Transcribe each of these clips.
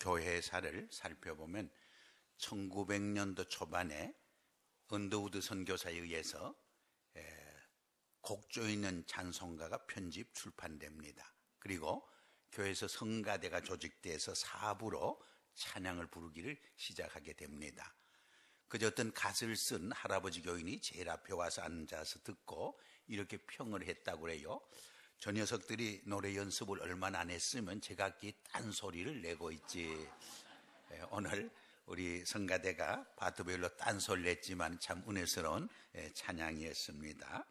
교회사를 살펴보면 1900년도 초반에 언더우드 선교사에 의해서 곡조 있는 찬송가가 편집 출판됩니다. 그리고 교회에서 성가대가 조직돼서 사부로 찬양을 부르기를 시작하게 됩니다. 그저 어떤 갓을 쓴 할아버지 교인이 제일 앞에 와서 앉아서 듣고 이렇게 평을 했다고 해요. 저 녀석들이 노래 연습을 얼마나 안 했으면 제각기 딴소리를 내고 있지. 오늘 우리 성가대가 파트별로 딴소리를 냈지만 참 은혜스러운 찬양이었습니다.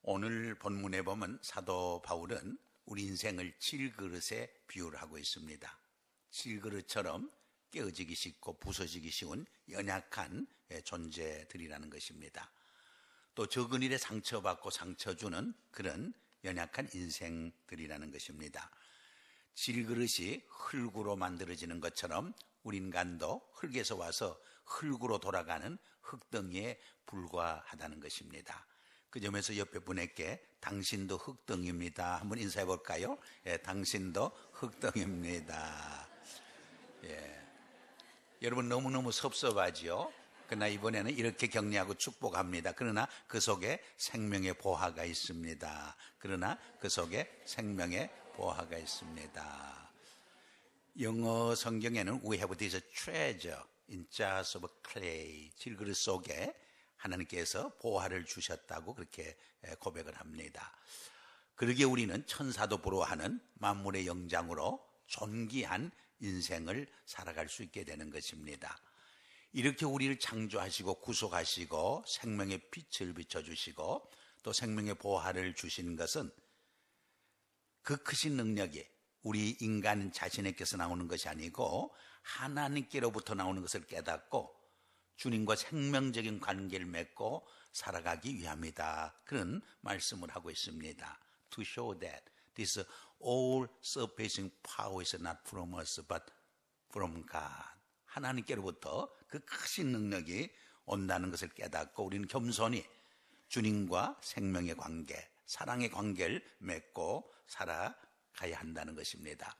오늘 본문에 보면 사도 바울은 우리 인생을 질그릇에 비유를 하고 있습니다. 질그릇처럼 깨어지기 쉽고 부서지기 쉬운 연약한 존재들이라는 것입니다. 또 적은 일에 상처받고 상처 주는 그런 연약한 인생들이라는 것입니다. 질그릇이 흙으로 만들어지는 것처럼 우리 인간도 흙에서 와서 흙으로 돌아가는 흙덩이에 불과하다는 것입니다. 그 점에서 옆에 분에게 당신도 흙덩이입니다 한번 인사해 볼까요? 당신도 흙덩이입니다. 여러분 너무너무 섭섭하지요? 그러나 이번에는 이렇게 격려하고 축복합니다. 그러나 그 속에 생명의 보화가 있습니다. 그러나 그 속에 생명의 보화가 있습니다. 영어 성경에는 We have this treasure in jars of clay. 질그릇 속에 하나님께서 보화를 주셨다고 그렇게 고백을 합니다. 그러기에 우리는 천사도 부러워하는 만물의 영장으로 존귀한 인생을 살아갈 수 있게 되는 것입니다. 이렇게 우리를 창조하시고 구속하시고 생명의 빛을 비춰주시고 또 생명의 보화를 주신 것은 그 크신 능력이 우리 인간 자신에게서 나오는 것이 아니고 하나님께로부터 나오는 것을 깨닫고 주님과 생명적인 관계를 맺고 살아가기 위함이다. 그런 말씀을 하고 있습니다. To show that this all-surpassing power is not from us but from God. 하나님께로부터 그 크신 능력이 온다는 것을 깨닫고 우리는 겸손히 주님과 생명의 관계, 사랑의 관계를 맺고 살아가야 한다는 것입니다.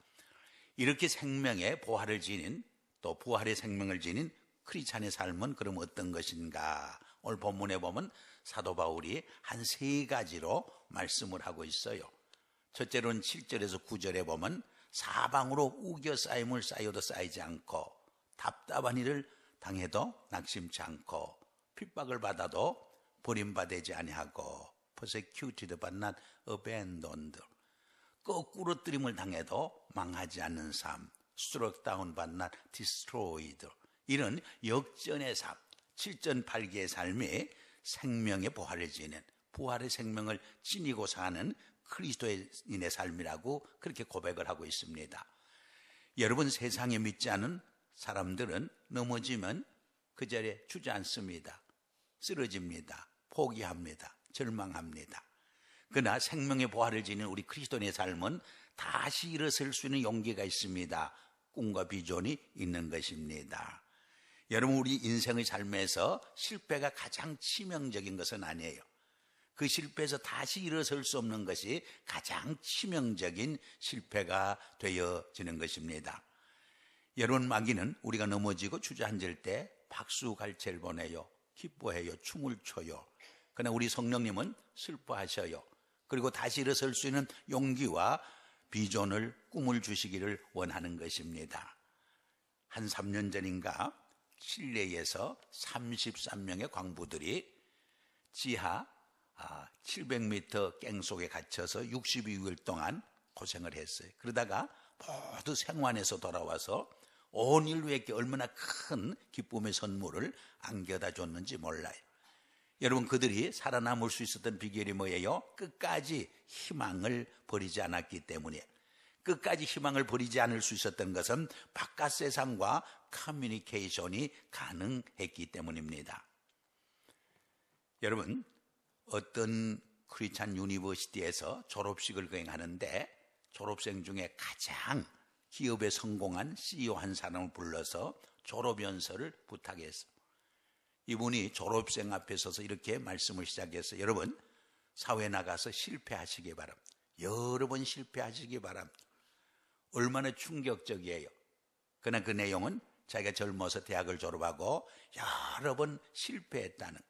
이렇게 생명의 보화를 지닌 또 부활의 생명을 지닌 크리스찬의 삶은 그럼 어떤 것인가? 오늘 본문에 보면 사도 바울이 한 3가지로 말씀을 하고 있어요. 첫째로는 7절에서 9절에 보면 사방으로 우겨 쌓임을 쌓여도 쌓이지 않고 답답한 일을 당해도 낙심치 않고 핍박을 받아도 버림받지 아니하고 persecuted but not abandoned. 거꾸로 뜨림을 당해도 망하지 않는 삶, struck down but not destroyed. 이런 역전의 삶, 7전 8기의 삶이 생명의 부활을 지닌 부활의 생명을 지니고 사는 그리스도인의 삶이라고 그렇게 고백을 하고 있습니다. 여러분, 세상에 믿지 않은 사람들은 넘어지면 그 자리에 주저앉습니다. 쓰러집니다. 포기합니다. 절망합니다. 그러나 생명의 부활을 지닌 우리 그리스도인의 삶은 다시 일어설 수 있는 용기가 있습니다. 꿈과 비전이 있는 것입니다. 여러분, 우리 인생의 삶에서 실패가 가장 치명적인 것은 아니에요. 그 실패에서 다시 일어설 수 없는 것이 가장 치명적인 실패가 되어지는 것입니다. 여러분, 마귀는 우리가 넘어지고 주저앉을 때 박수갈채를 보내요. 기뻐해요. 춤을 춰요. 그러나 우리 성령님은 슬퍼하셔요. 그리고 다시 일어설 수 있는 용기와 비전을, 꿈을 주시기를 원하는 것입니다. 한 3년 전인가 칠레에서 33명의 광부들이 지하 700m 갱 속에 갇혀서 62일 동안 고생을 했어요. 그러다가 모두 생還해서 돌아와서 온 인류에게 얼마나 큰 기쁨의 선물을 안겨다 줬는지 몰라요. 여러분, 그들이 살아남을 수 있었던 비결이 뭐예요? 끝까지 희망을 버리지 않았기 때문에. 끝까지 희망을 버리지 않을 수 있었던 것은 바깥 세상과 커뮤니케이션이 가능했기 때문입니다. 여러분, 어떤 크리스찬 유니버시티에서 졸업식을 거행하는데 졸업생 중에 가장 기업에 성공한 CEO 한 사람을 불러서 졸업연설을 부탁했어요. 이분이 졸업생 앞에 서서 이렇게 말씀을 시작했어요. 여러분, 사회에 나가서 실패하시기 바랍니다. 여러 번 실패하시기 바랍니다. 얼마나 충격적이에요. 그러나 그 내용은 자기가 젊어서 대학을 졸업하고 여러 번 실패했다는,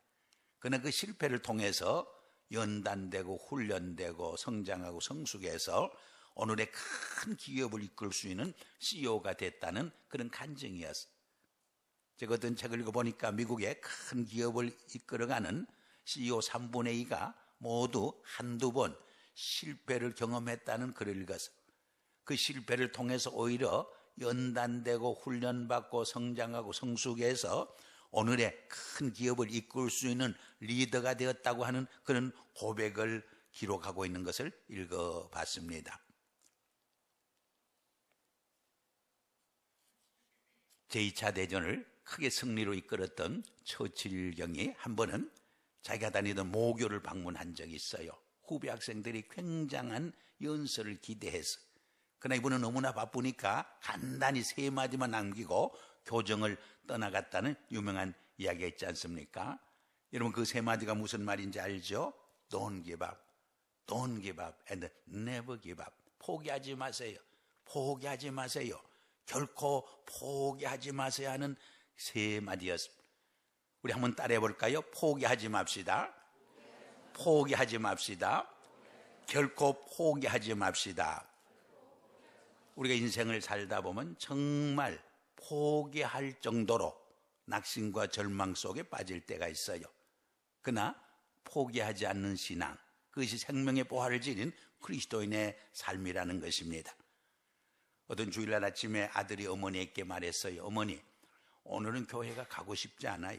그러나 그 실패를 통해서 연단되고 훈련되고 성장하고 성숙해서 오늘의 큰 기업을 이끌 수 있는 CEO가 됐다는 그런 간증이었어요. 제가 어떤 책을 읽어보니까 미국의 큰 기업을 이끌어가는 CEO 3분의 2가 모두 한두 번 실패를 경험했다는 글을 읽었어요. 그 실패를 통해서 오히려 연단되고 훈련받고 성장하고 성숙해서 오늘의 큰 기업을 이끌 수 있는 리더가 되었다고 하는 그런 고백을 기록하고 있는 것을 읽어봤습니다. 제2차 대전을 크게 승리로 이끌었던 처칠 경이 한 번은 자기가 다니던 모교를 방문한 적이 있어요. 후배 학생들이 굉장한 연설을 기대해서. 그러나 이분은 너무나 바쁘니까 간단히 3마디만 남기고 교정을 떠나갔다는 유명한 이야기가 있지 않습니까? 여러분 그 3마디가 무슨 말인지 알죠? Don't give up, don't give up and never give up. 포기하지 마세요. 포기하지 마세요. 결코 포기하지 마세요 하는 3마디였습니다. 우리 한번 따라해 볼까요? 포기하지 맙시다. 포기하지 맙시다. 결코 포기하지 맙시다. 우리가 인생을 살다 보면 정말 포기할 정도로 낙심과 절망 속에 빠질 때가 있어요. 그러나 포기하지 않는 신앙, 그것이 생명의 보화를 지닌 그리스도인의 삶이라는 것입니다. 어떤 주일날 아침에 아들이 어머니에게 말했어요. 어머니, 오늘은 교회가 가고 싶지 않아요.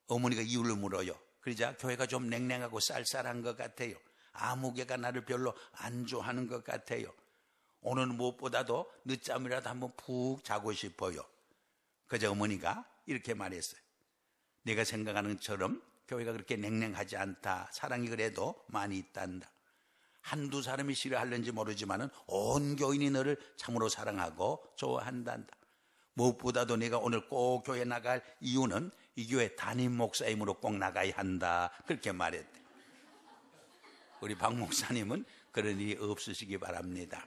어머니가 이유를 물어요. 그러자 교회가 좀 냉랭하고 쌀쌀한 것 같아요. 아무개가 나를 별로 안 좋아하는 것 같아요. 오늘은 무엇보다도 늦잠이라도 한번 푹 자고 싶어요. 그저 어머니가 이렇게 말했어요. 내가 생각하는 것처럼 교회가 그렇게 냉랭하지 않다. 사랑이 그래도 많이 있단다. 한두 사람이 싫어하는지 모르지만 온 교인이 너를 참으로 사랑하고 좋아한단다. 무엇보다도 내가 오늘 꼭 교회 나갈 이유는 이 교회 담임 목사임으로 꼭 나가야 한다. 그렇게 말했대. 우리 박 목사님은 그런 일이 없으시기 바랍니다.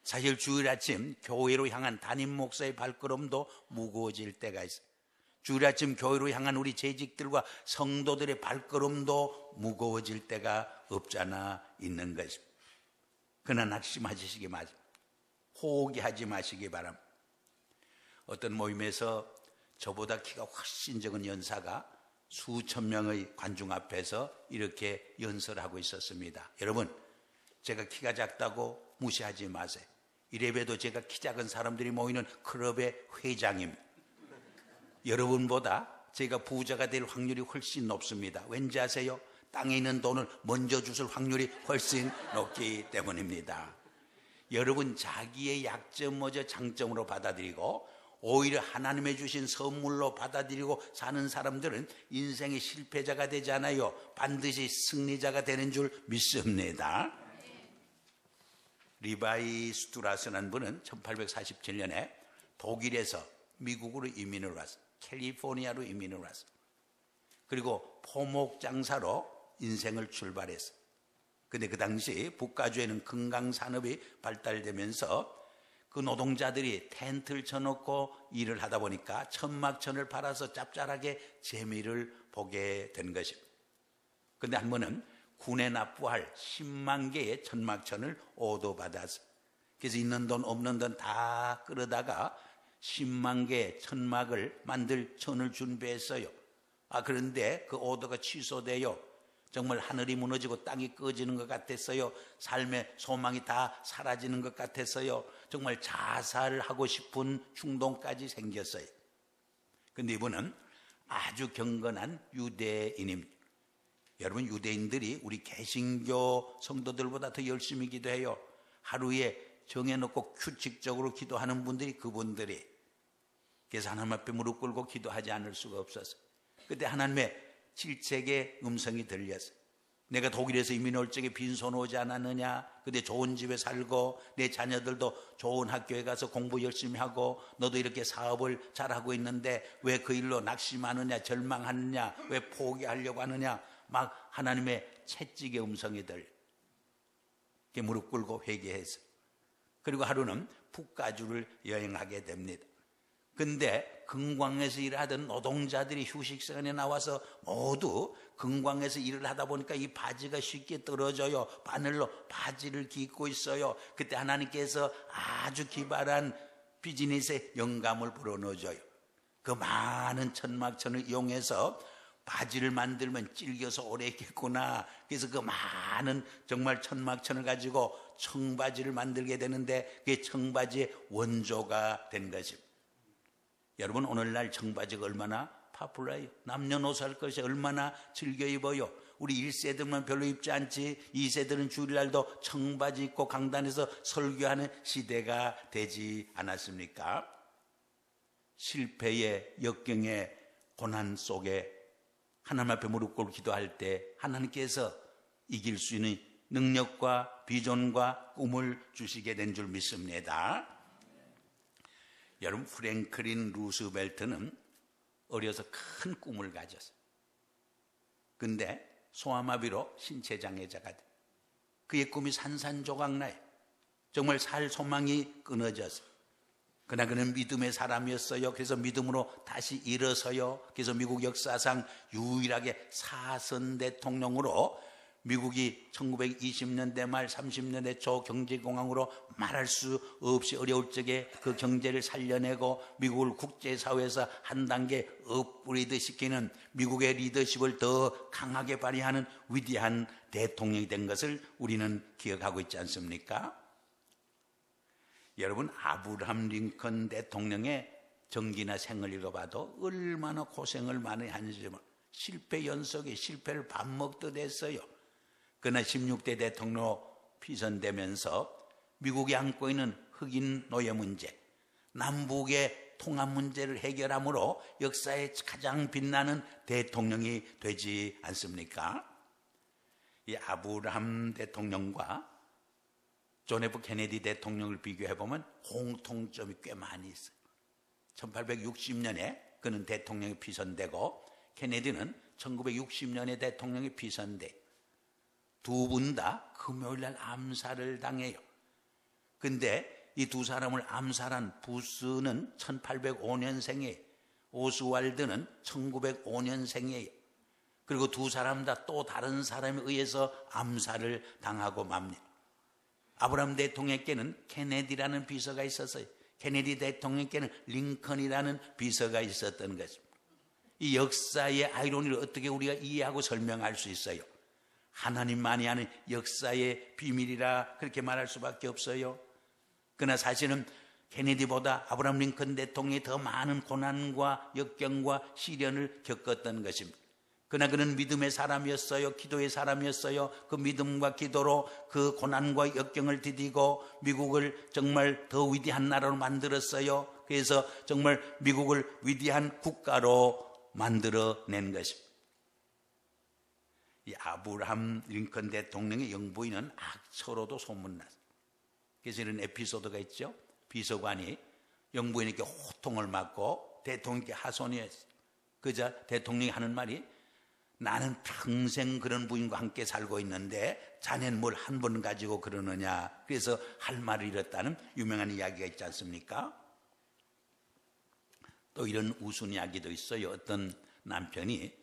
사실 주일 아침 교회로 향한 담임 목사의 발걸음도 무거워질 때가 있어요. 주일 아침 교회로 향한 우리 재직들과 성도들의 발걸음도 무거워질 때가 없잖아 있는 것입니다. 그러나 낙심하시기 마십시오. 포기하지 마시기 바랍니다. 어떤 모임에서 저보다 키가 훨씬 적은 연사가 수천 명의 관중 앞에서 이렇게 연설하고 있었습니다. 여러분, 제가 키가 작다고 무시하지 마세요. 이래봬도 제가 키 작은 사람들이 모이는 클럽의 회장입니다. 여러분보다 제가 부자가 될 확률이 훨씬 높습니다. 왠지 아세요? 땅에 있는 돈을 먼저 주실 확률이 훨씬 높기 때문입니다. 여러분 자기의 약점마저 장점으로 받아들이고 오히려 하나님의 주신 선물로 받아들이고 사는 사람들은 인생의 실패자가 되지 않아요. 반드시 승리자가 되는 줄 믿습니다. 리바이 스투라스라는 분은 1847년에 독일에서 미국으로 이민을 왔어요. 캘리포니아로 이민을 왔어요. 그리고 포목 장사로 인생을 출발했어요. 근데 그 당시 북가주에는 금강산업이 발달되면서 그 노동자들이 텐트를 쳐놓고 일을 하다 보니까 천막천을 팔아서 짭짤하게 재미를 보게 된 것입니다. 근데 한 번은 군에 납부할 10만 개의 천막천을 오도받았어요. 그래서 있는 돈 없는 돈 다 끌어다가 10만 개의 천막을 만들 천을 준비했어요. 그런데 그 오더가 취소돼요. 정말 하늘이 무너지고 땅이 꺼지는 것 같았어요. 삶의 소망이 다 사라지는 것 같았어요. 정말 자살을 하고 싶은 충동까지 생겼어요. 근데 이분은 아주 경건한 유대인입니다. 여러분, 유대인들이 우리 개신교 성도들보다 더 열심히 기도해요. 하루에 정해놓고 규칙적으로 기도하는 분들이 그분들이. 그래서 하나님 앞에 무릎 꿇고 기도하지 않을 수가 없었어요. 그때 하나님의 질책의 음성이 들렸어요. 내가 독일에서 이민 올 적에 빈손 오지 않았느냐? 근데 좋은 집에 살고 내 자녀들도 좋은 학교에 가서 공부 열심히 하고 너도 이렇게 사업을 잘하고 있는데 왜 그 일로 낙심하느냐? 절망하느냐? 왜 포기하려고 하느냐? 막 하나님의 채찍의 음성이 들려. 무릎 꿇고 회개해서 그리고 하루는 북가주를 여행하게 됩니다. 근데 금광에서 일하던 노동자들이 휴식 시간에 나와서 모두 금광에서 일을 하다 보니까 이 바지가 쉽게 떨어져요. 바늘로 바지를 깃고 있어요. 그때 하나님께서 아주 기발한 비즈니스에 영감을 불어넣어줘요. 그 많은 천막천을 이용해서 바지를 만들면 찔겨서 오래 있겠구나. 그래서 그 많은 정말 천막천을 가지고 청바지를 만들게 되는데 그게 청바지의 원조가 된 것입니다. 여러분, 오늘날 청바지가 얼마나 파퓰러해요. 남녀노소 할 것이 얼마나 즐겨 입어요. 우리 1세들만 별로 입지 않지 2세들은 주일날도 청바지 입고 강단에서 설교하는 시대가 되지 않았습니까? 실패의 역경의 고난 속에 하나님 앞에 무릎 꿇고 기도할 때 하나님께서 이길 수 있는 능력과 비전과 꿈을 주시게 된 줄 믿습니다. 여러분, 프랭클린 루스벨트는 어려서 큰 꿈을 가졌어요. 근데 소아마비로 신체장애자가 돼. 그의 꿈이 산산조각나요. 정말 살 소망이 끊어졌어요. 그러나 그는 믿음의 사람이었어요. 그래서 믿음으로 다시 일어서요. 그래서 미국 역사상 유일하게 사선 대통령으로 미국이 1920년대 말 30년대 초 경제공황으로 말할 수 없이 어려울 적에 그 경제를 살려내고 미국을 국제사회에서 한 단계 업그레이드 시키는 미국의 리더십을 더 강하게 발휘하는 위대한 대통령이 된 것을 우리는 기억하고 있지 않습니까? 여러분, 아브라함 링컨 대통령의 정기나 생을 읽어봐도 얼마나 고생을 많이 하는지 실패 연속에 실패를 밥 먹듯 했어요. 그러나 16대 대통령으로 피선되면서 미국이 안고 있는 흑인 노예 문제, 남북의 통합 문제를 해결함으로 역사에 가장 빛나는 대통령이 되지 않습니까? 이 아브라함 대통령과 존 F 케네디 대통령을 비교해보면 공통점이 꽤 많이 있어요. 1860년에 그는 대통령이 피선되고 케네디는 1960년에 대통령이 피선돼 두 분 다 금요일날 암살을 당해요. 근데 이 두 사람을 암살한 부스는 1805년생이에요. 오스왈드는 1905년생이에요. 그리고 두 사람 다 또 다른 사람에 의해서 암살을 당하고 맙니다. 아브라함 대통령께는 케네디라는 비서가 있었어요. 케네디 대통령께는 링컨이라는 비서가 있었던 것입니다. 이 역사의 아이러니를 어떻게 우리가 이해하고 설명할 수 있어요? 하나님만이 아는 역사의 비밀이라 그렇게 말할 수밖에 없어요. 그러나 사실은 케네디보다 아브라함 링컨 대통령이 더 많은 고난과 역경과 시련을 겪었던 것입니다. 그러나 그는 믿음의 사람이었어요. 기도의 사람이었어요. 그 믿음과 기도로 그 고난과 역경을 디디고 미국을 정말 더 위대한 나라로 만들었어요. 그래서 정말 미국을 위대한 국가로 만들어낸 것입니다. 이 아브라함 링컨 대통령의 영부인은 악처로도 소문났어요. 그래서 이런 에피소드가 있죠. 비서관이 영부인에게 호통을 맞고 대통령께 하소연했어요. 그자 대통령이 하는 말이 나는 평생 그런 부인과 함께 살고 있는데 자네는 뭘 한 번 가지고 그러느냐. 그래서 할 말을 잃었다는 유명한 이야기가 있지 않습니까? 또 이런 우스운 이야기도 있어요. 어떤 남편이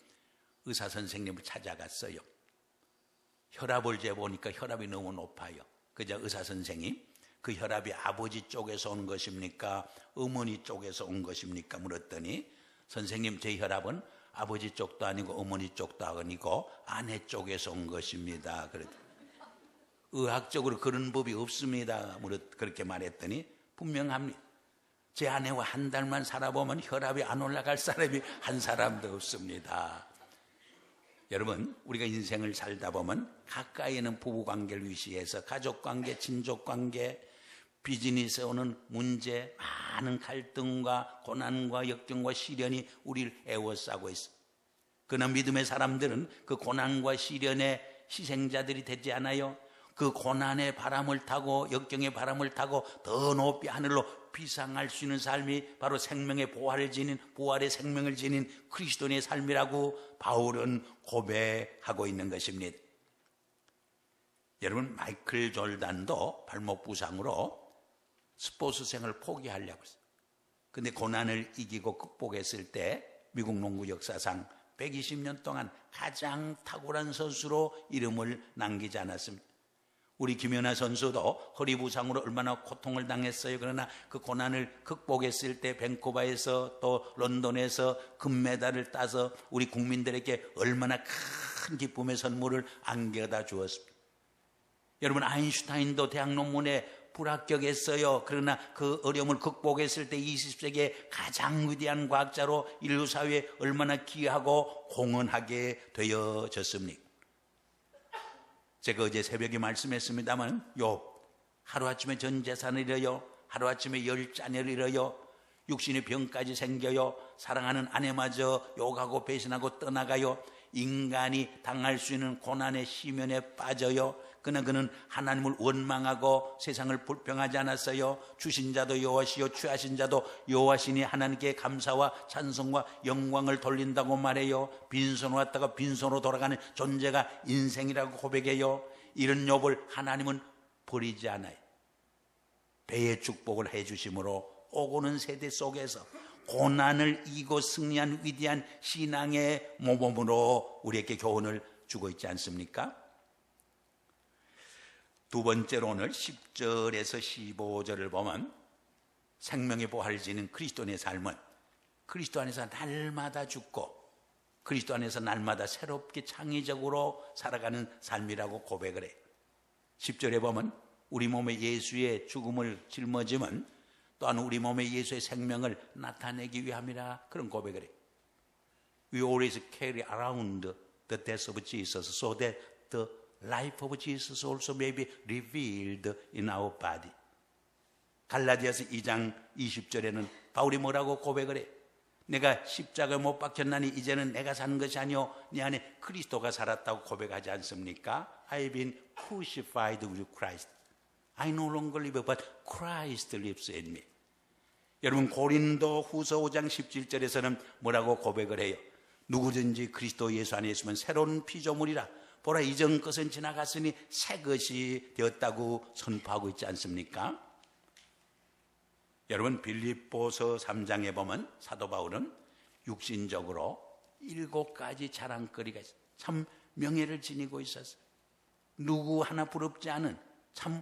의사 선생님을 찾아갔어요. 혈압을 재보니까 혈압이 너무 높아요. 그저 의사 선생님, 그 혈압이 아버지 쪽에서 온 것입니까? 어머니 쪽에서 온 것입니까? 물었더니 선생님, 제 혈압은 아버지 쪽도 아니고 어머니 쪽도 아니고 아내 쪽에서 온 것입니다. 그랬더니 의학적으로 그런 법이 없습니다. 그렇게 말했더니 분명합니다. 제 아내와 한 달만 살아보면 혈압이 안 올라갈 사람이 한 사람도 없습니다. 여러분, 우리가 인생을 살다 보면 가까이 있는 부부관계를 위시해서 가족관계, 친족관계, 비즈니스에 오는 문제, 많은 갈등과 고난과 역경과 시련이 우리를 에워싸고 있어요. 그러나 믿음의 사람들은 그 고난과 시련의 희생자들이 되지 않아요. 그 고난의 바람을 타고 역경의 바람을 타고 더 높이 하늘로 비상할 수 있는 삶이 바로 생명의 부활의 생명을 지닌 그리스도인의 삶이라고 바울은 고백하고 있는 것입니다. 여러분, 마이클 졸단도 발목 부상으로 스포츠생을 포기하려고 했어요. 근데 고난을 이기고 극복했을 때 미국 농구 역사상 120년 동안 가장 탁월한 선수로 이름을 남기지 않았습니다. 우리 김연아 선수도 허리 부상으로 얼마나 고통을 당했어요. 그러나 그 고난을 극복했을 때 밴쿠버에서 또 런던에서 금메달을 따서 우리 국민들에게 얼마나 큰 기쁨의 선물을 안겨다 주었습니다. 여러분, 아인슈타인도 대학 논문에 불합격했어요. 그러나 그 어려움을 극복했을 때 20세기의 가장 위대한 과학자로 인류 사회에 얼마나 귀하고 공헌하게 되어졌습니까? 제가 어제 새벽에 말씀했습니다만 욥, 하루아침에 전 재산을 잃어요. 하루아침에 10자녀를 잃어요. 육신의 병까지 생겨요. 사랑하는 아내마저 욕하고 배신하고 떠나가요. 인간이 당할 수 있는 고난의 시면에 빠져요. 그러나 그는 하나님을 원망하고 세상을 불평하지 않았어요. 주신 자도 여호와시요 취하신 자도 여호와시니 하나님께 감사와 찬송과 영광을 돌린다고 말해요. 빈손으로 왔다가 빈손으로 돌아가는 존재가 인생이라고 고백해요. 이런 욥을 하나님은 버리지 않아요. 배의 축복을 해주심으로 오고는 세대 속에서 고난을 이기고 승리한 위대한 신앙의 모범으로 우리에게 교훈을 주고 있지 않습니까? 두 번째로 오늘 10절에서 15절을 보면 생명의 보화를 지닌 그리스도인의 삶은 그리스도 안에서 날마다 죽고 그리스도 안에서 날마다 새롭게 창의적으로 살아가는 삶이라고 고백을 해요. 10절에 보면 우리 몸에 예수의 죽음을 짊어짐은 또한 우리 몸에 예수의 생명을 나타내기 위함이라 그런 고백을 해요. We always carry around the death of Jesus so that the life of Jesus also may be revealed in our body. 갈라디아서 2장 20절에는 바울이 뭐라고 고백을 해? 내가 십자가에 못 박혔나니 이제는 내가 사는 것이 아니요 내 안에 그리스도가 살았다고 고백하지 않습니까? I've been crucified with Christ. I no longer live but Christ lives in me. 여러분, 고린도 후서 5장 17절에서는 뭐라고 고백을 해요? 누구든지 그리스도 예수 안에 있으면 새로운 피조물이라. 보라, 이전 것은 지나갔으니 새 것이 되었다고 선포하고 있지 않습니까? 여러분, 빌립보서 3장에 보면 사도 바울은 육신적으로 7가지 자랑거리가 있어요. 참 명예를 지니고 있었어요. 누구 하나 부럽지 않은 참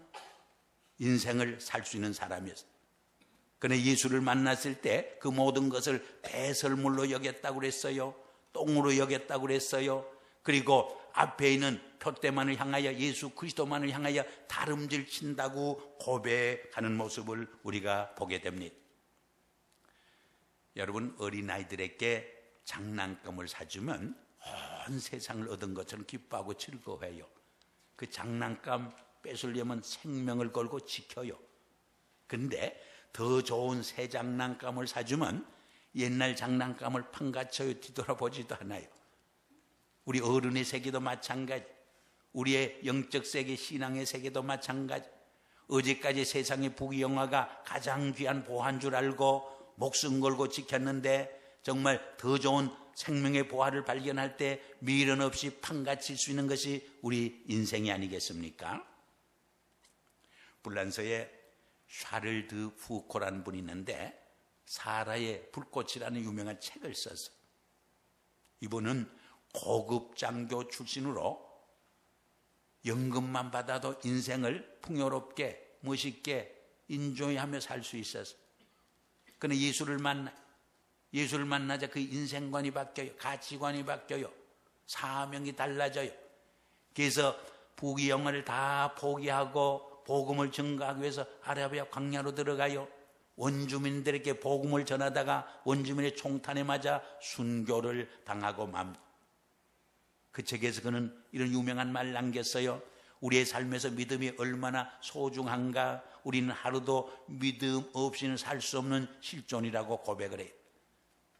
인생을 살 수 있는 사람이었어요. 그러나 예수를 만났을 때 그 모든 것을 배설물로 여겼다고 그랬어요. 똥으로 여겼다고 그랬어요. 그리고 앞에 있는 표대만을 향하여 예수 그리스도만을 향하여 다름질 친다고 고백하는 모습을 우리가 보게 됩니다. 여러분, 어린아이들에게 장난감을 사주면 온 세상을 얻은 것처럼 기뻐하고 즐거워해요. 그 장난감 뺏으려면 생명을 걸고 지켜요. 근데 더 좋은 새 장난감을 사주면 옛날 장난감을 판가쳐요. 뒤돌아보지도 않아요. 우리 어른의 세계도 마찬가지, 우리의 영적 세계, 신앙의 세계도 마찬가지. 어제까지 세상의 부귀영화가 가장 귀한 보화인 줄 알고 목숨 걸고 지켰는데 정말 더 좋은 생명의 보화를 발견할 때 미련 없이 판가칠 수 있는 것이 우리 인생이 아니겠습니까? 불란서에 샤를 드 푸코라는 분이 있는데 사라의 불꽃이라는 유명한 책을 썼어요. 이분은 고급 장교 출신으로 연금만 받아도 인생을 풍요롭게 멋있게 인조이하며 살 수 있었어요. 그런데 예수를 만나자 그 인생관이 바뀌어요. 가치관이 바뀌어요. 사명이 달라져요. 그래서 부귀영화를 다 포기하고 복음을 전가하기 위해서 아라비아 광야로 들어가요. 원주민들에게 복음을 전하다가 원주민의 총탄에 맞아 순교를 당하고 맙니다. 그 책에서 그는 이런 유명한 말을 남겼어요. 우리의 삶에서 믿음이 얼마나 소중한가. 우리는 하루도 믿음 없이는 살 수 없는 실존이라고 고백을 해요.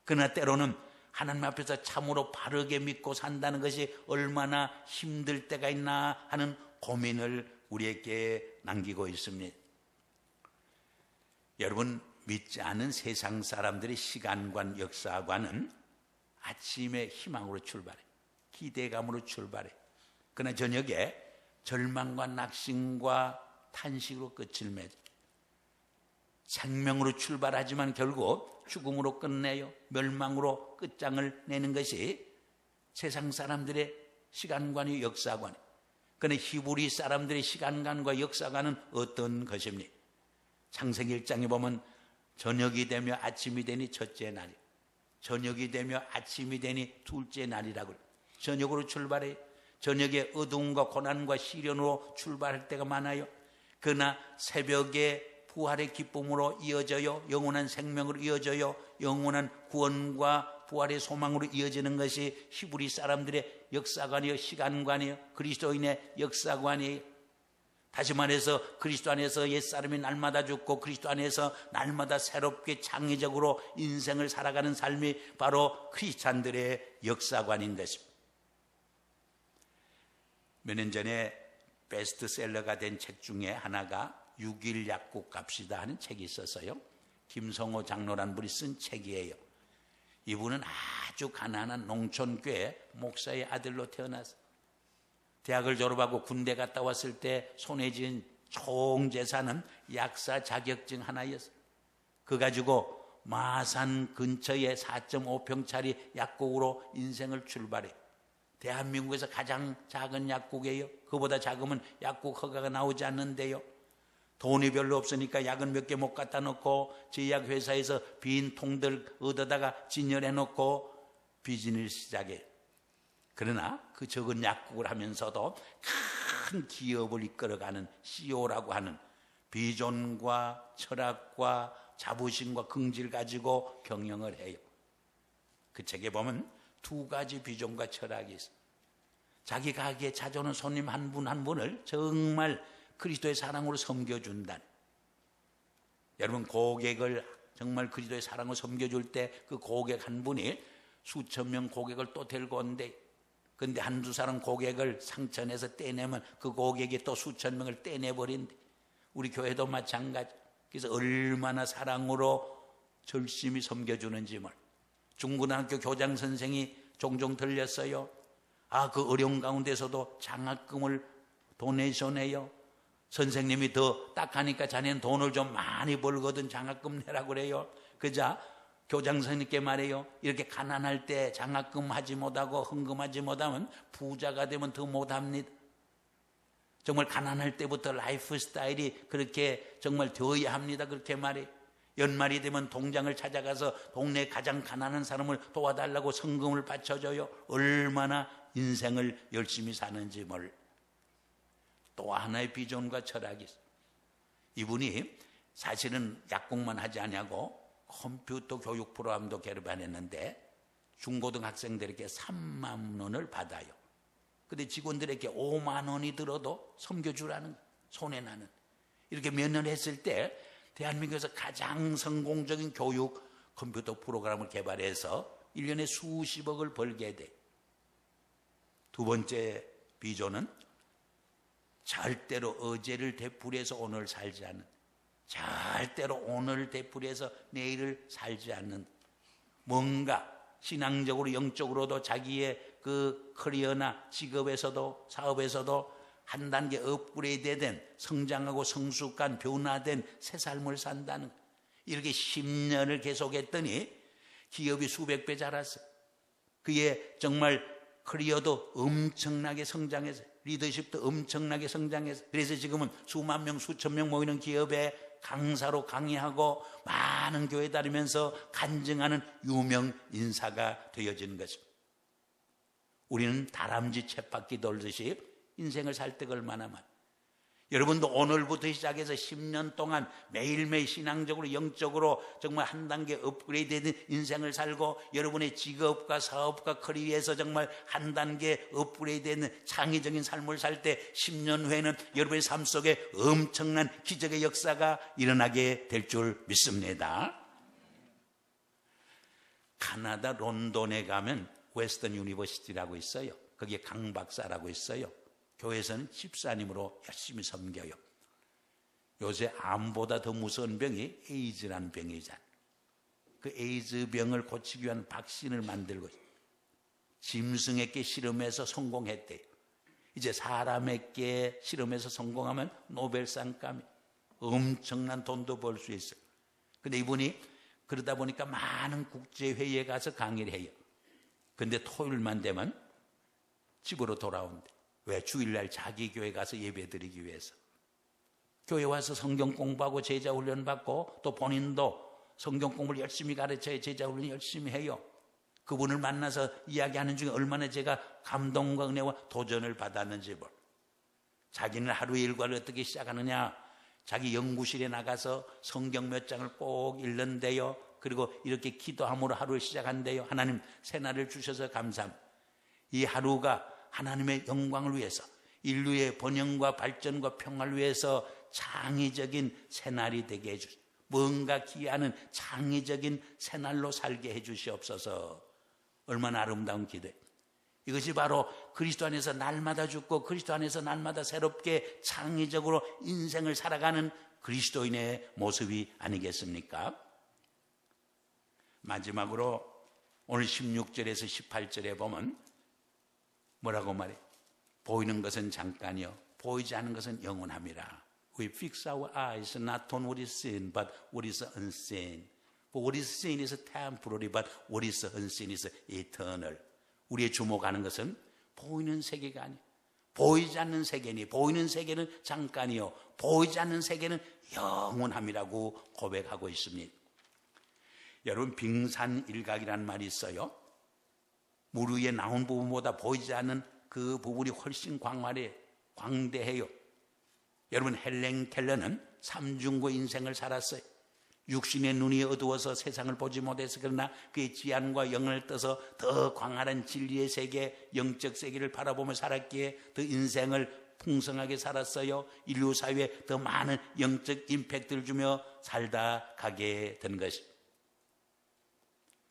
그러나 때로는 하나님 앞에서 참으로 바르게 믿고 산다는 것이 얼마나 힘들 때가 있나 하는 고민을 우리에게 남기고 있습니다. 여러분, 믿지 않은 세상 사람들의 시간관, 역사관은 아침에 희망으로 출발해, 기대감으로 출발해. 그러나 저녁에 절망과 낙심과 탄식으로 끝을 맺어. 생명으로 출발하지만 결국 죽음으로 끝내요. 멸망으로 끝장을 내는 것이 세상 사람들의 시간관이 역사관이. 그런데 히브리 사람들의 시간관과 역사관은 어떤 것입니까? 창세기 1장에 보면 저녁이 되며 아침이 되니 첫째 날이, 저녁이 되며 아침이 되니 둘째 날이라고. 저녁으로 출발해요. 저녁에 어두움과 고난과 시련으로 출발할 때가 많아요. 그러나 새벽에 부활의 기쁨으로 이어져요. 영원한 생명으로 이어져요. 영원한 구원과 부활의 소망으로 이어지는 것이 히브리 사람들의 역사관이요, 시간관이요, 그리스도인의 역사관이에요. 다시 말해서 그리스도 안에서 옛사람이 날마다 죽고 그리스도 안에서 날마다 새롭게 창의적으로 인생을 살아가는 삶이 바로 크리스찬들의 역사관인 것입니다. 몇 년 전에 베스트셀러가 된 책 중에 하나가 6일 약국 갑시다 하는 책이 있었어요. 김성호 장로란 분이 쓴 책이에요. 이분은 아주 가난한 농촌교회 목사의 아들로 태어났어요. 대학을 졸업하고 군대 갔다 왔을 때 손에 쥔 총 재산은 약사 자격증 하나였어요. 그거 가지고 마산 근처에 4.5평짜리 약국으로 인생을 출발해. 대한민국에서 가장 작은 약국이에요. 그보다 작으면 약국 허가가 나오지 않는데요. 돈이 별로 없으니까 약은 몇 개 못 갖다 놓고 제약회사에서 빈 통들 얻어다가 진열해 놓고 비즈니스를 시작해요. 그러나 그 적은 약국을 하면서도 큰 기업을 이끌어가는 CEO라고 하는 비전과 철학과 자부심과 긍지를 가지고 경영을 해요. 그 책에 보면 두 가지 비전과 철학이 있어요. 자기 가게에 찾아오는 손님 한 분 한 분을 정말 그리스도의 사랑으로 섬겨준다. 여러분, 고객을 정말 그리스도의 사랑으로 섬겨줄 때 그 고객 한 분이 수천 명 고객을 또 데리고 온대. 근데 한두 사람 고객을 상처내서 떼내면 그 고객이 또 수천 명을 떼내버린대. 우리 교회도 마찬가지. 그래서 얼마나 사랑으로 절심히 섬겨주는지 뭘. 중고등학교 교장 선생이 종종 들렸어요. 그 어려운 가운데서도 장학금을 도네이션해요. 선생님이 더 딱하니까 자네는 돈을 좀 많이 벌거든 장학금 내라고 그래요. 그자 교장 선생님께 말해요. 이렇게 가난할 때 장학금 하지 못하고 헌금하지 못하면 부자가 되면 더 못합니다. 정말 가난할 때부터 라이프 스타일이 그렇게 정말 되어야 합니다. 그렇게 말해요. 연말이 되면 동장을 찾아가서 동네 가장 가난한 사람을 도와달라고 성금을 바쳐줘요. 얼마나 인생을 열심히 사는지 뭘. 또 하나의 비전과 철학이 있어요. 이분이 사실은 약국만 하지 않냐고 컴퓨터 교육 프로그램도 개발했는데 중고등학생들에게 3만 원을 받아요. 근데 직원들에게 5만 원이 들어도 섬겨주라는 거예요. 손해나는. 이렇게 몇 년 했을 때 대한민국에서 가장 성공적인 교육 컴퓨터 프로그램을 개발해서 1년에 수십억을 벌게 돼. 두 번째 비전은 절대로 어제를 되풀이해서 오늘 살지 않는, 절대로 오늘 되풀이해서 내일을 살지 않는, 뭔가 신앙적으로 영적으로도 자기의 그 커리어나 직업에서도 사업에서도 한 단계 업그레이드된 성장하고 성숙한 변화된 새 삶을 산다는, 이렇게 10년을 계속했더니 기업이 수백 배 자랐어요. 그의 정말 커리어도 엄청나게 성장해서, 리더십도 엄청나게 성장해서, 그래서 지금은 수만 명 수천 명 모이는 기업에 강사로 강의하고 많은 교회 다니면서 간증하는 유명 인사가 되어지는 것입니다. 우리는 다람쥐 쳇바퀴 돌듯이 인생을 살 때가 얼마나 많아요. 여러분도 오늘부터 시작해서 10년 동안 매일매일 신앙적으로 영적으로 정말 한 단계 업그레이드된 인생을 살고 여러분의 직업과 사업과 커리어에서 정말 한 단계 업그레이드된 창의적인 삶을 살 때 10년 후에는 여러분의 삶 속에 엄청난 기적의 역사가 일어나게 될 줄 믿습니다. 카나다 론돈에 가면 웨스턴 유니버시티라고 있어요. 거기에 강 박사라고 있어요. 교회에서는 집사님으로 열심히 섬겨요. 요새 암보다 더 무서운 병이 에이즈라는 병이잖아요. 그 에이즈 병을 고치기 위한 백신을 만들고 짐승에게 실험해서 성공했대요. 이제 사람에게 실험해서 성공하면 노벨상감이 엄청난 돈도 벌 수 있어요. 근데 이분이 그러다 보니까 많은 국제회의에 가서 강의를 해요. 근데 토요일만 되면 집으로 돌아온대. 왜? 주일날 자기 교회 가서 예배 드리기 위해서. 교회 와서 성경 공부하고 제자 훈련 받고 또 본인도 성경 공부를 열심히 가르쳐야 제자 훈련 열심히 해요. 그분을 만나서 이야기하는 중에 얼마나 제가 감동과 은혜와 도전을 받았는지 뭘. 자기는 하루의 일과를 어떻게 시작하느냐. 자기 연구실에 나가서 성경 몇 장을 꼭 읽는데요. 그리고 이렇게 기도함으로 하루를 시작한대요. 하나님 새날을 주셔서 감사합니다. 이 하루가 하나님의 영광을 위해서 인류의 번영과 발전과 평화를 위해서 창의적인 새날이 되게 해주시옵소서. 뭔가 기이하는 창의적인 새날로 살게 해주시옵소서. 얼마나 아름다운 기도예요. 이것이 바로 그리스도 안에서 날마다 죽고 그리스도 안에서 날마다 새롭게 창의적으로 인생을 살아가는 그리스도인의 모습이 아니겠습니까? 마지막으로 오늘 16절에서 18절에 보면 뭐라고 말해? 보이는 것은 잠깐이요 보이지 않는 것은 영원함이라. We fix our eyes not on what is seen but what is unseen. For what is seen is temporary but what is unseen is eternal. 우리의 주목하는 것은 보이는 세계가 아니에요. 보이지 않는 세계니 보이는 세계는 잠깐이요 보이지 않는 세계는 영원함이라고 고백하고 있습니다. 여러분 빙산일각이라는 말이 있어요. 물 위에 나온 부분보다 보이지 않는 그 부분이 훨씬 광대해요. 여러분 헬렌 켈러는 삼중고 인생을 살았어요. 육신의 눈이 어두워서 세상을 보지 못해서 그러나 그의 지안과 영을 떠서 더 광활한 진리의 세계, 영적 세계를 바라보며 살았기에 더 인생을 풍성하게 살았어요. 인류 사회에 더 많은 영적 임팩트를 주며 살다 가게 된 것입니다.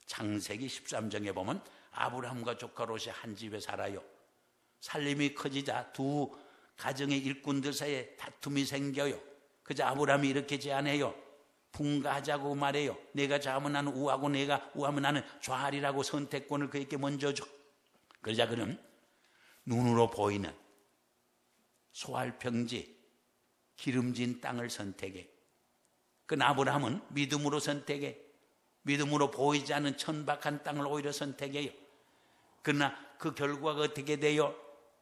창세기 13장에 보면 아브라함과 조카 롯이 한 집에 살아요. 살림이 커지자 두 가정의 일꾼들 사이에 다툼이 생겨요. 그저 아브라함이 이렇게 제안해요. 분가하자고 말해요. 내가 좌하면 나는 우하고 내가 우하면 나는 좌하리라고 선택권을 그에게 먼저 줘. 그러자 그는 눈으로 보이는 소알평지 기름진 땅을 선택해. 그 아브라함은 믿음으로 선택해. 믿음으로 보이지 않는 천박한 땅을 오히려 선택해요. 그러나 그 결과가 어떻게 돼요?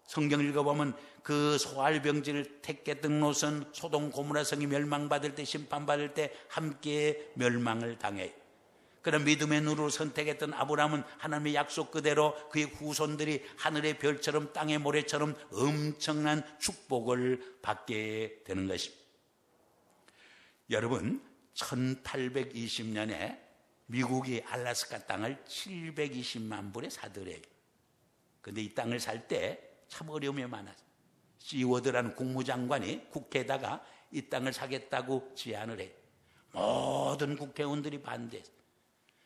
성경 읽어보면 그 소알병지를 택했던 롯은 소돔 고모라 성이 멸망받을 때 심판받을 때 함께 멸망을 당해요. 그런 믿음의 눈으로 선택했던 아브라함은 하나님의 약속 그대로 그의 후손들이 하늘의 별처럼 땅의 모래처럼 엄청난 축복을 받게 되는 것입니다. 여러분 1820년에 미국이 알래스카 땅을 720만 불에 사들여요. 그런데 이 땅을 살 때 참 어려움이 많았어요. 시워드라는 국무장관이 국회에다가 이 땅을 사겠다고 제안을 해요. 모든 국회의원들이 반대했어요.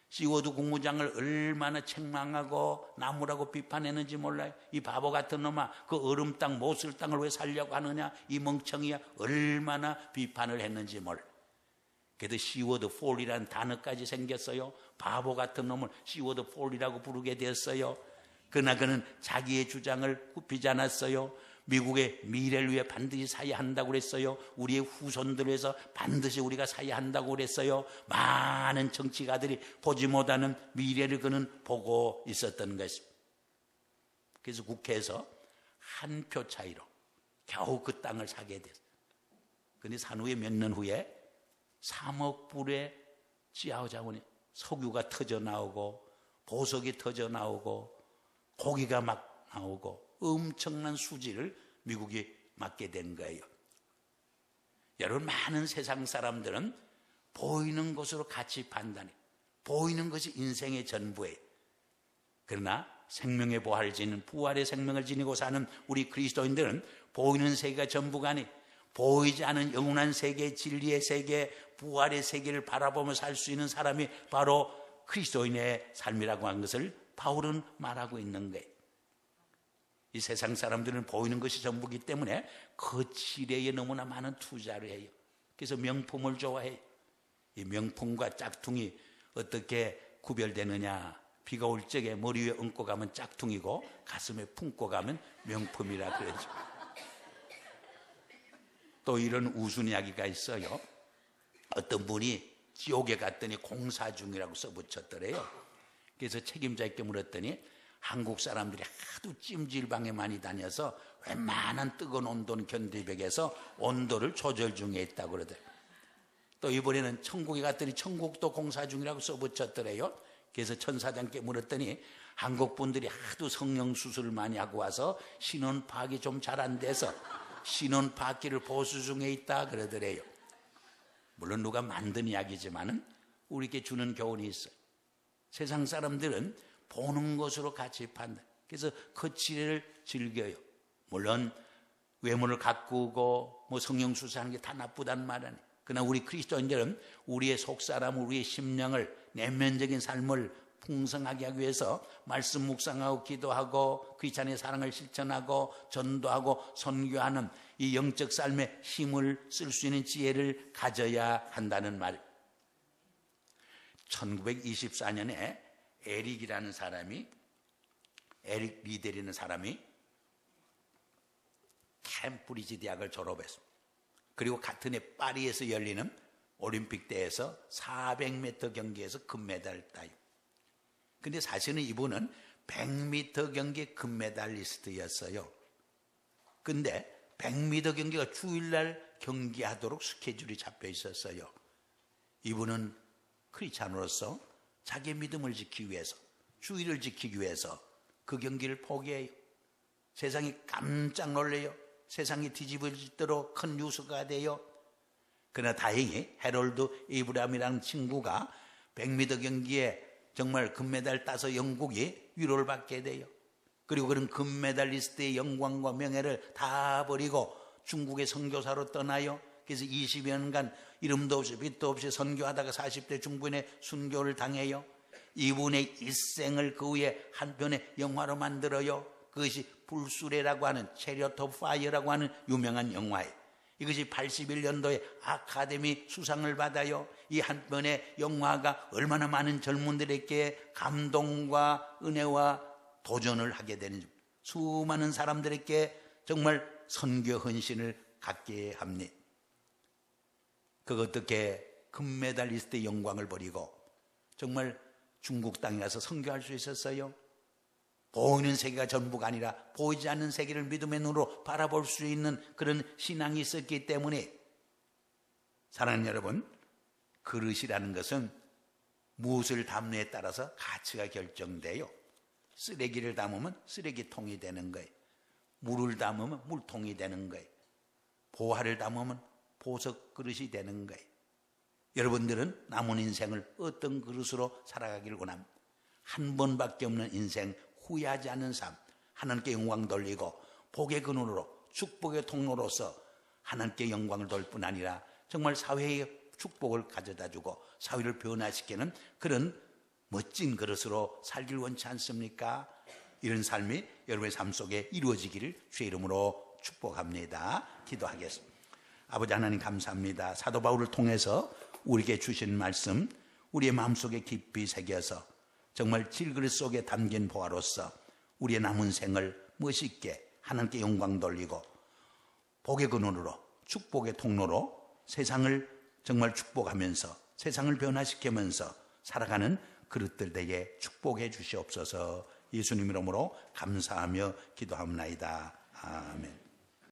시워드 국무장을 얼마나 책망하고 나무라고 비판했는지 몰라요. 이 바보 같은 놈아, 그 얼음 땅, 못 쓸 땅을 왜 살려고 하느냐, 이 멍청이야. 얼마나 비판을 했는지 몰라요. 그래도 시워드 폴이라는 단어까지 생겼어요. 바보 같은 놈을 시워드 폴이라고 부르게 되었어요. 그러나 그는 자기의 주장을 굽히지 않았어요. 미국의 미래를 위해 반드시 사야 한다고 그랬어요. 우리의 후손들을 위해서 반드시 우리가 사야 한다고 그랬어요. 많은 정치가들이 보지 못하는 미래를 그는 보고 있었던 것입니다. 그래서 국회에서 한 표 차이로 겨우 그 땅을 사게 됐어요. 그런데 산 후에 몇 년 후에 3억 불의 지하우 자원이 석유가 터져 나오고 보석이 터져 나오고 고기가 막 나오고 엄청난 수지를 미국이 맞게 된 거예요. 여러분 많은 세상 사람들은 보이는 것으로 가치 판단해. 보이는 것이 인생의 전부예요. 그러나 생명의 부활을 지닌 부활의 생명을 지니고 사는 우리 그리스도인들은 보이는 세계가 전부가 아니 보이지 않은 영원한 세계, 진리의 세계, 부활의 세계를 바라보며 살 수 있는 사람이 바로 그리스도인의 삶이라고 하는 것을 바울은 말하고 있는 거예요. 이 세상 사람들은 보이는 것이 전부이기 때문에 거칠에 너무나 많은 투자를 해요. 그래서 명품을 좋아해요. 이 명품과 짝퉁이 어떻게 구별되느냐. 비가 올 적에 머리 위에 얹고 가면 짝퉁이고 가슴에 품고 가면 명품이라 그러죠. 또 이런 우스운 이야기가 있어요. 어떤 분이 지옥에 갔더니 공사 중이라고 써붙였더래요. 그래서 책임자에게 물었더니 한국 사람들이 하도 찜질방에 많이 다녀서 웬만한 뜨거운 온도는 견디백에서 온도를 조절 중에 있다고 그러더래요. 또 이번에는 천국에 갔더니 천국도 공사 중이라고 써붙였더래요. 그래서 천사장께 물었더니 한국 분들이 하도 성령 수술을 많이 하고 와서 신원 파악이 좀 잘 안 돼서 신원 파악기를 보수 중에 있다 그러더래요. 물론 누가 만든 이야기지만은 우리에게 주는 교훈이 있어요. 세상 사람들은 보는 것으로 가치 판단. 그래서 거치를 즐겨요. 물론 외모를 가꾸고 뭐 성령 수술하는 게 다 나쁘다는 말 아니에요. 그러나 우리 그리스도인들은 우리의 속사람, 우리의 심령을, 내면적인 삶을 풍성하게 하기 위해서 말씀 묵상하고 기도하고 크리스찬의 사랑을 실천하고 전도하고 선교하는 이 영적 삶에 힘을 쓸 수 있는 지혜를 가져야 한다는 말. 1924년에 에릭 리델이라는 사람이 캠브리지 대학을 졸업했습니다. 그리고 같은 해 파리에서 열리는 올림픽 대회에서 400m 경기에서 금메달을 따요. 근데 사실은 이분은 100m 경기 금메달리스트였어요. 근데 100m 경기가 주일날 경기하도록 스케줄이 잡혀 있었어요. 이분은 크리스찬으로서 자기 믿음을 지키기 위해서, 주의를 지키기 위해서 그 경기를 포기해요. 세상이 깜짝 놀래요. 세상이 뒤집어질 큰 뉴스가 돼요. 그러나 다행히 해롤드 이브람이라는 친구가 100m 경기에 정말 금메달 따서 영국이 위로를 받게 돼요. 그리고 그런 금메달리스트의 영광과 명예를 다 버리고 중국의 선교사로 떠나요. 그래서 20여 년간 이름도 없이 빛도 없이 선교하다가 40대 중반에 순교를 당해요. 이분의 일생을 그 후에 한 편의 영화로 만들어요. 그것이 불수레라고 하는 체리엇 오브 파이어라고 하는 유명한 영화예요. 이것이 81년도에 아카데미 수상을 받아요. 이 한 편의 영화가 얼마나 많은 젊은들에게 감동과 은혜와 도전을 하게 되는지, 수많은 사람들에게 정말 선교 헌신을 갖게 합니다. 그 어떻게 금메달리스트의 영광을 버리고 정말 중국 땅에 가서 선교할 수 있었어요? 보이는 세계가 전부가 아니라 보이지 않는 세계를 믿음의 눈으로 바라볼 수 있는 그런 신앙이 있었기 때문에, 사랑하는 여러분, 그릇이라는 것은 무엇을 담느냐에 따라서 가치가 결정돼요. 쓰레기를 담으면 쓰레기통이 되는 거예요. 물을 담으면 물통이 되는 거예요. 보화를 담으면 보석 그릇이 되는 거예요. 여러분들은 남은 인생을 어떤 그릇으로 살아가기를 원합니다. 한 번밖에 없는 인생, 후회하지 않는 삶, 하나님께 영광 돌리고 복의 근원으로, 축복의 통로로서 하나님께 영광을 돌릴 뿐 아니라 정말 사회의 축복을 가져다주고 사회를 변화시키는 그런 멋진 그릇으로 살길 원치 않습니까? 이런 삶이 여러분의 삶 속에 이루어지기를 주의 이름으로 축복합니다. 기도하겠습니다. 아버지 하나님 감사합니다. 사도 바울을 통해서 우리에게 주신 말씀, 우리의 마음속에 깊이 새겨서 정말 질그릇 속에 담긴 보화로서 우리의 남은 생을 멋있게 하나님께 영광 돌리고 복의 근원으로, 축복의 통로로 세상을 정말 축복하면서 세상을 변화시키면서 살아가는 그릇들 되게 축복해 주시옵소서. 예수님 이름으로 감사하며 기도합니다. 아멘.